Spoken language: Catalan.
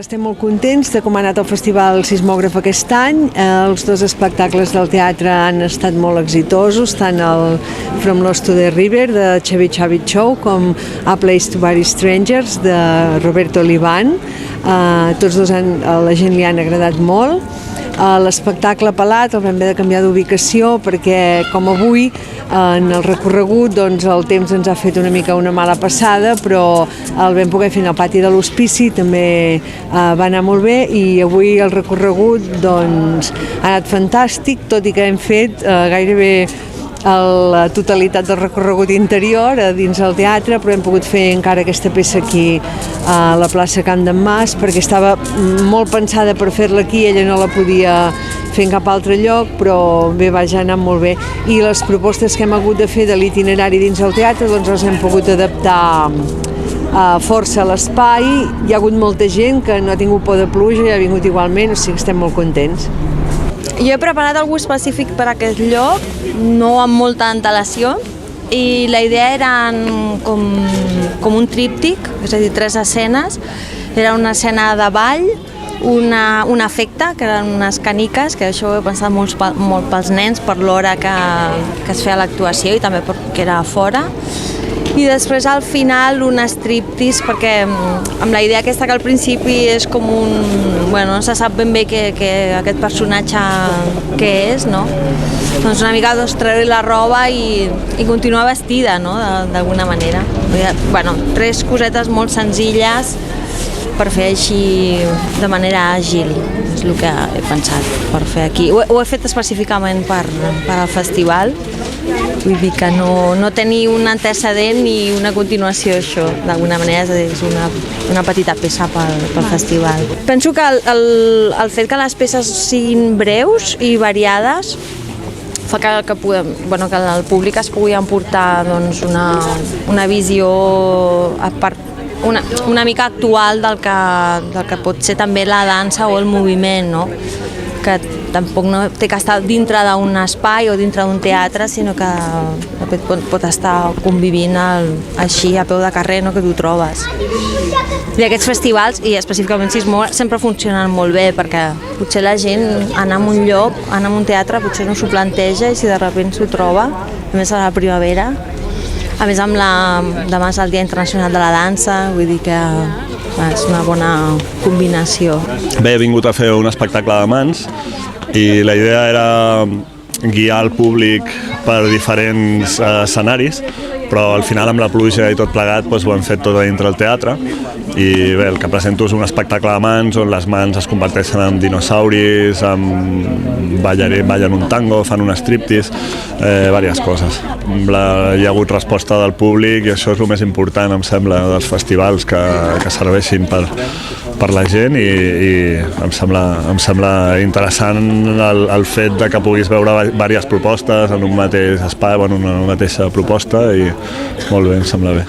Estem molt contents de com ha anat el Festival Sismògraf aquest any. Els dos espectacles del teatre han estat molt exitosos, tant el From Lost to the River, de Chevy Chevy Show, com A Place to Bury Strangers, de Roberto Livan. Tots dos a la gent li han agradat molt. L'espectacle Pelat el vam haver de canviar d'ubicació perquè, com avui, en el recorregut el temps ens ha fet una mica una mala passada, però el vam poder fer en el pati de l'Hospici, també va anar molt bé, i avui el recorregut ha anat fantàstic, tot i que hem fet gairebé la totalitat del recorregut interior a dins del teatre, però hem pogut fer encara aquesta peça aquí a la plaça Camp d'en Mas, perquè estava molt pensada per fer-la aquí, ella no la podia fer en cap altre lloc, però bé, va ja anar molt bé. I les propostes que hem hagut de fer de l'itinerari dins del teatre, les hem pogut adaptar força a l'espai. Hi ha hagut molta gent que no ha tingut por de pluja i ha vingut igualment, o sigui que estem molt contents. Jo he preparat algú específic per a aquest lloc, no amb molta antelació, i la idea era com un tríptic, és a dir, 3 escenes. Era una escena de ball, un efecte, que eren unes caniques, que això ho he pensat molt pels nens, per l'hora que es feia l'actuació i també perquè era a fora. I després al final un striptease, perquè amb la idea aquesta que al principi és com un... Bueno, no se sap ben bé que aquest personatge què és, no? Doncs una mica treure la roba i continuar vestida, no?, d'alguna manera. Bueno, 3 cosetes molt senzilles per fer així de manera àgil, és el que he pensat per fer aquí. Ho he fet específicament per al festival, Vull dir que no tenir un antecedent ni una continuació, això, d'alguna manera és una petita peça pel festival. Penso que el fet que les peces siguin breus i variades fa que el públic es pugui emportar doncs, una visió una mica actual del que pot ser també la dansa o el moviment, no? Que tampoc no té que estar dintre d'un espai o dintre d'un teatre, sinó que pot estar convivint així a peu de carrer, no? Que t'ho trobes. I aquests festivals, i específicament Sismogra, sempre funcionen molt bé, perquè potser la gent anar a un lloc, anar a un teatre, potser no s'ho planteja, i si de sobte s'ho troba, a més a la primavera, a més demà és el Dia Internacional de la Dansa, vull dir que és una bona combinació. Bé, he vingut a fer un espectacle de mans i la idea era guiar el públic per diferents escenaris, però al final amb la pluja i tot plegat doncs ho hem fet tot a dintre del teatre i bé, el que presento és un espectacle de mans on les mans es converteixen en dinosauris, ballen un tango, fan un striptease, diverses coses. Hi ha hagut resposta del públic i això és el més important, em sembla, dels festivals que serveixin per la gent i em sembla interessant el fet de que puguis veure diverses propostes en un mateix espai, en una mateixa proposta i molt bé, em sembla bé.